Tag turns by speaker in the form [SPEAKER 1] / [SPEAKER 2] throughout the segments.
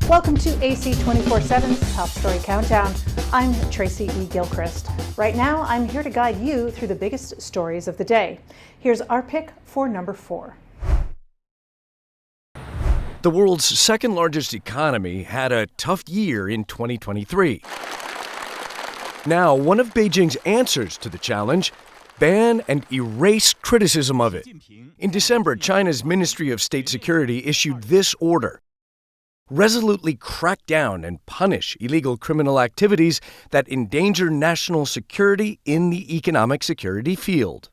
[SPEAKER 1] Welcome to AC 24/7's Top Story Countdown. I'm Tracy E. Gilchrist. Right now, I'm here to guide you through the biggest stories of the day. Here's our pick for number 4.
[SPEAKER 2] The world's second largest economy had a tough year in 2023. Now, one of Beijing's answers to the challenge: ban and erase criticism of it. In December, China's Ministry of State Security issued this order: resolutely crack down and punish illegal criminal activities that endanger national security in the economic security field.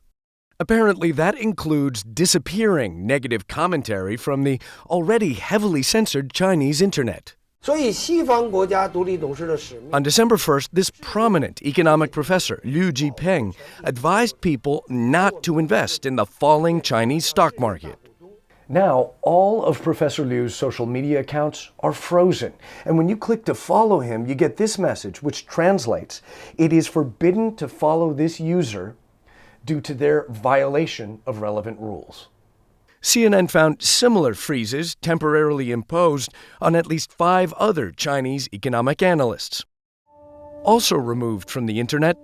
[SPEAKER 2] Apparently, that includes disappearing negative commentary from the already heavily censored Chinese internet. On December 1st, this prominent economic professor, Liu Jipeng, advised people not to invest in the falling Chinese stock market. Now, all of Professor Liu's social media accounts are frozen. And when you click to follow him, you get this message, which translates: it is forbidden to follow this user due to their violation of relevant rules. CNN found similar freezes temporarily imposed on at least 5 other Chinese economic analysts. Also removed from the internet,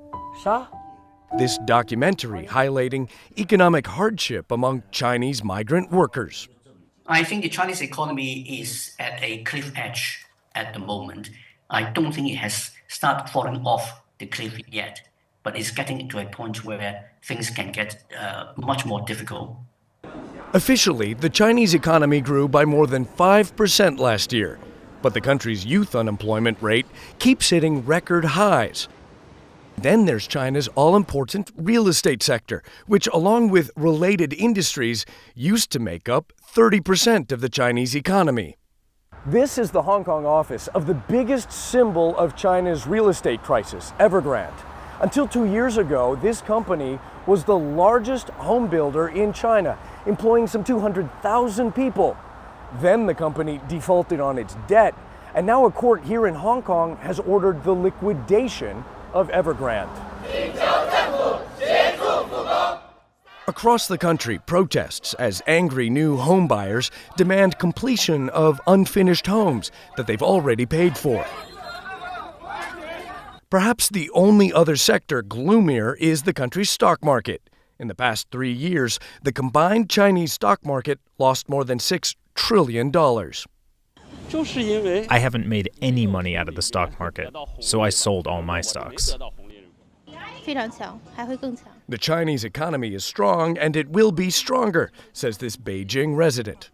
[SPEAKER 2] this documentary highlighting economic hardship among Chinese migrant workers.
[SPEAKER 3] I think the Chinese economy is at a cliff edge at the moment. I don't think it has started falling off the cliff yet, but it's getting to a point where things can get much more difficult.
[SPEAKER 2] Officially, the Chinese economy grew by more than 5% last year, but the country's youth unemployment rate keeps hitting record highs. Then there's China's all-important real estate sector, which, along with related industries, used to make up 30% of the Chinese economy. This is the Hong Kong office of the biggest symbol of China's real estate crisis, Evergrande. Until 2 years ago, this company was the largest home builder in China, employing some 200,000 people. Then the company defaulted on its debt, and now a court here in Hong Kong has ordered the liquidation of Evergrande. Across the country, protests as angry new home buyers demand completion of unfinished homes that they've already paid for. Perhaps the only other sector gloomier is the country's stock market. In the past 3 years, the combined Chinese stock market lost more than $6 trillion.
[SPEAKER 4] I haven't made any money out of the stock market, so I sold all my stocks.
[SPEAKER 2] The Chinese economy is strong, and it will be stronger, says this Beijing resident.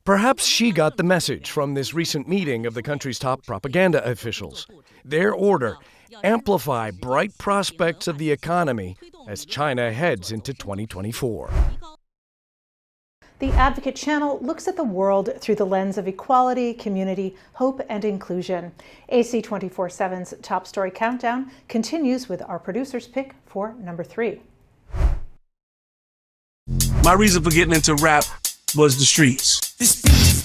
[SPEAKER 2] Perhaps she got the message from this recent meeting of the country's top propaganda officials. Their order: amplify bright prospects of the economy as China heads into 2024.
[SPEAKER 1] The Advocate Channel looks at the world through the lens of equality, community, hope, and inclusion. AC 24/7's Top Story Countdown continues with our producer's pick for number 3.
[SPEAKER 5] My reason for getting into rap was the streets.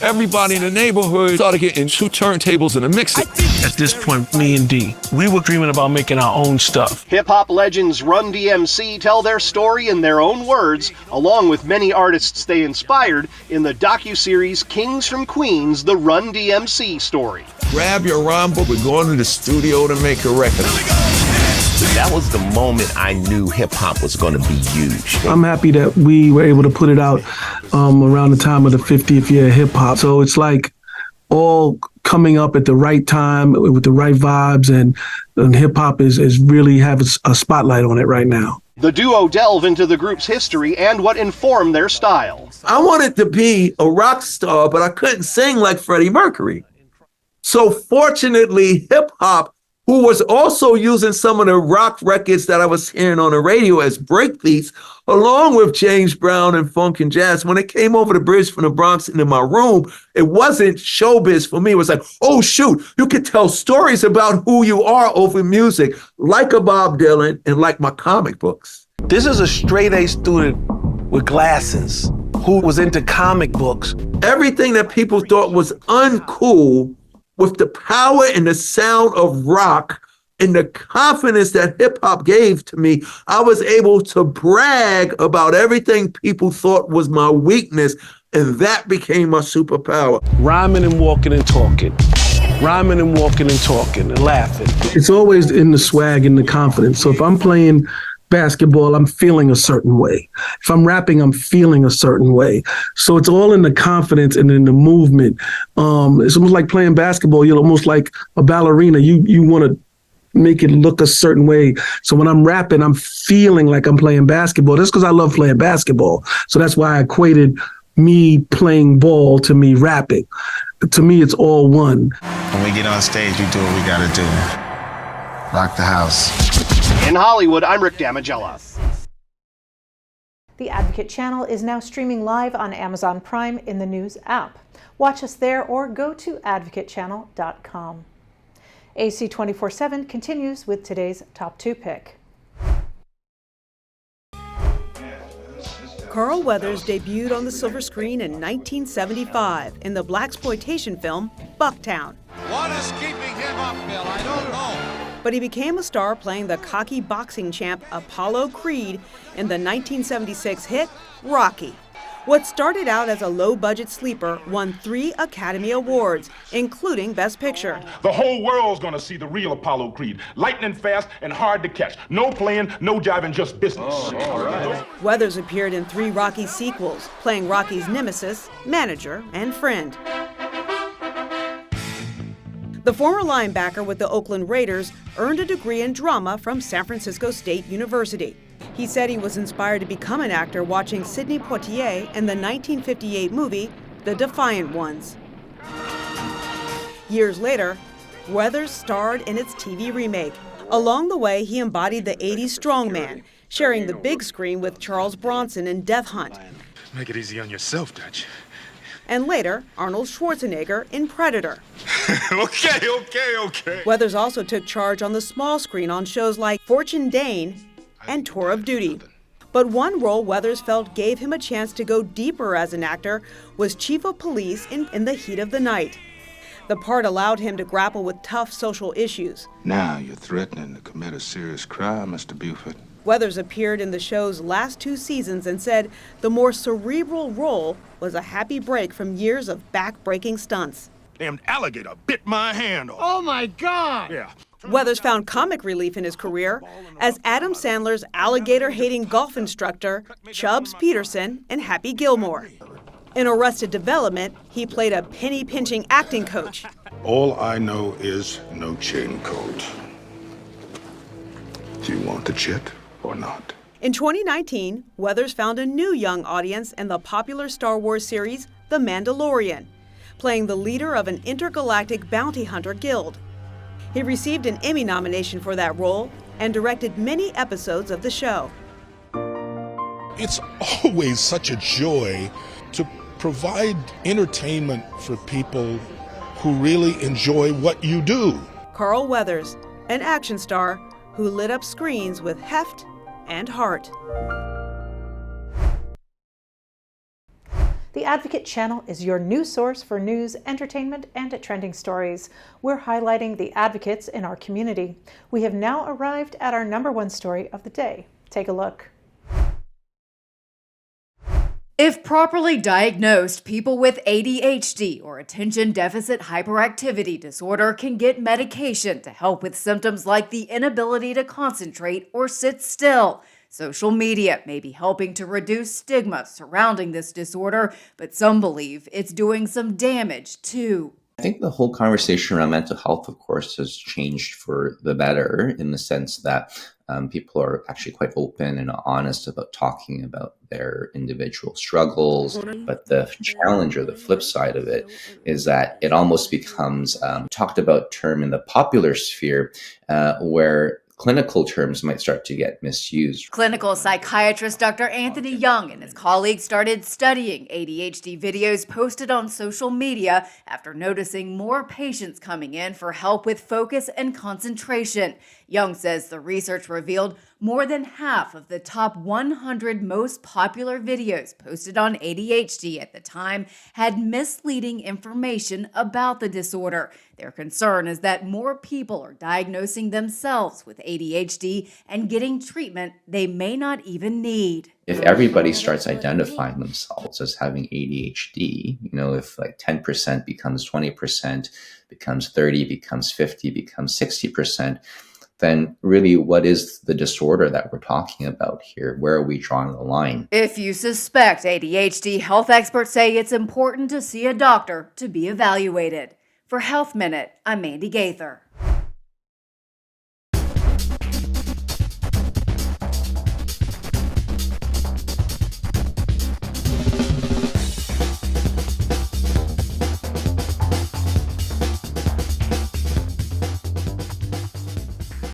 [SPEAKER 5] Everybody in the neighborhood started getting 2 turntables and a mixer. At this point, me and D, we were dreaming about making our own stuff.
[SPEAKER 6] Hip-hop legends RUN-DMC tell their story in their own words, along with many artists they inspired, in the docuseries Kings from Queens, the RUN-DMC story.
[SPEAKER 5] Grab your rhyme book, we're going to the studio to make a record.
[SPEAKER 7] That was the moment I knew hip-hop was going to be huge.
[SPEAKER 8] I'm happy that we were able to put it out around the time of the 50th year of hip-hop. So it's like all coming up at the right time with the right vibes, and hip-hop is really have a spotlight on it right now.
[SPEAKER 6] The duo delve into the group's history and what informed their style.
[SPEAKER 9] I wanted to be a rock star, but I couldn't sing like Freddie Mercury. So fortunately, hip-hop, who was also using some of the rock records that I was hearing on the radio as breakbeats, along with James Brown and funk and jazz, when it came over the bridge from the Bronx into my room, it wasn't showbiz for me. It was like, oh, shoot, you could tell stories about who you are over music, like a Bob Dylan and like my comic books.
[SPEAKER 10] This is a straight-A student with glasses who was into comic books.
[SPEAKER 9] Everything that people thought was uncool, with the power and the sound of rock and the confidence that hip hop gave to me, I was able to brag about everything people thought was my weakness, and that became my superpower.
[SPEAKER 10] Rhyming and walking and talking.
[SPEAKER 5] rhyming and walking and talking and laughing.
[SPEAKER 8] It's always in the swag and the confidence. So if I'm playing basketball, I'm feeling a certain way. If I'm rapping, I'm feeling a certain way. So it's all in the confidence and in the movement. It's almost like playing basketball. You're almost like a ballerina. You want to make it look a certain way. So when I'm rapping, I'm feeling like I'm playing basketball. That's because I love playing basketball. So that's why I equated me playing ball to me rapping. To me, it's all one.
[SPEAKER 11] When we get on stage, we do what we gotta do. Rock the house.
[SPEAKER 6] In Hollywood, I'm Rick Damigella.
[SPEAKER 1] The Advocate channel is now streaming live on Amazon Prime in the News app. Watch us there or go to advocatechannel.com. AC 24/7 continues with today's Top 2 pick.
[SPEAKER 12] Carl Weathers debuted on the silver screen in 1975 in the blaxploitation film Bucktown.
[SPEAKER 13] What is keeping him up, Bill? I don't know.
[SPEAKER 12] But he became a star playing the cocky boxing champ Apollo Creed in the 1976 hit Rocky. What started out as a low-budget sleeper won 3 Academy Awards, including Best Picture.
[SPEAKER 14] The whole world's gonna see the real Apollo Creed. Lightning fast and hard to catch. No playing, no jiving, just business.
[SPEAKER 13] All right.
[SPEAKER 12] Weathers appeared in 3 Rocky sequels, playing Rocky's nemesis, manager, and friend. The former linebacker with the Oakland Raiders earned a degree in drama from San Francisco State University. He said he was inspired to become an actor watching Sidney Poitier in the 1958 movie, The Defiant Ones. Years later, Weathers starred in its TV remake. Along the way, he embodied the 80s strongman, sharing the big screen with Charles Bronson in Death Hunt.
[SPEAKER 14] Make it easy on yourself, Dutch.
[SPEAKER 12] And later, Arnold Schwarzenegger in Predator.
[SPEAKER 14] Okay.
[SPEAKER 12] Weathers also took charge on the small screen on shows like Fortune Dane and Tour of Duty. But one role Weathers felt gave him a chance to go deeper as an actor was Chief of Police in The Heat of the Night. The part allowed him to grapple with tough social issues.
[SPEAKER 15] Now you're threatening to commit a serious crime, Mr. Buford.
[SPEAKER 12] Weathers appeared in the show's last 2 seasons and said the more cerebral role was a happy break from years of back-breaking stunts.
[SPEAKER 14] Damn alligator bit my hand off.
[SPEAKER 13] Oh my God!
[SPEAKER 14] Yeah.
[SPEAKER 12] Weathers found comic relief in his career as Adam Sandler's alligator-hating golf instructor, Chubbs Peterson, in Happy Gilmore. In Arrested Development, he played a penny-pinching acting coach.
[SPEAKER 15] All I know is no chain code. Do you want the chit or not?
[SPEAKER 12] In 2019, Weathers found a new young audience in the popular Star Wars series, The Mandalorian, playing the leader of an intergalactic bounty hunter guild. He received an Emmy nomination for that role and directed many episodes of the show.
[SPEAKER 16] It's always such a joy to provide entertainment for people who really enjoy what you do.
[SPEAKER 12] Carl Weathers, an action star who lit up screens with heft and heart.
[SPEAKER 1] The Advocate channel is your news source for news, entertainment, and trending stories. We're highlighting the advocates in our community. We have now arrived at our #1 story of the day. Take a look.
[SPEAKER 17] If properly diagnosed, people with ADHD or attention deficit hyperactivity disorder can get medication to help with symptoms like the inability to concentrate or sit still. Social media may be helping to reduce stigma surrounding this disorder, but some believe it's doing some damage too.
[SPEAKER 18] I think the whole conversation around mental health, of course, has changed for the better in the sense that people are actually quite open and honest about talking about their individual struggles. But the challenge or the flip side of it is that it almost becomes talked about term in the popular sphere where clinical terms might start to get misused.
[SPEAKER 17] Clinical psychiatrist Dr. Anthony Young and his colleagues started studying ADHD videos posted on social media after noticing more patients coming in for help with focus and concentration. Young says the research revealed More than half of the top 100 most popular videos posted on ADHD at the time had misleading information about the disorder. Their concern is that more people are diagnosing themselves with ADHD and getting treatment they may not even need.
[SPEAKER 18] If everybody starts identifying themselves as having ADHD, if like 10% becomes 20%, becomes 30, becomes 50, becomes 60%, then really what is the disorder that we're talking about here? Where are we drawing the line?
[SPEAKER 17] If you suspect ADHD, health experts say it's important to see a doctor to be evaluated. For Health Minute, I'm Mandy Gaither.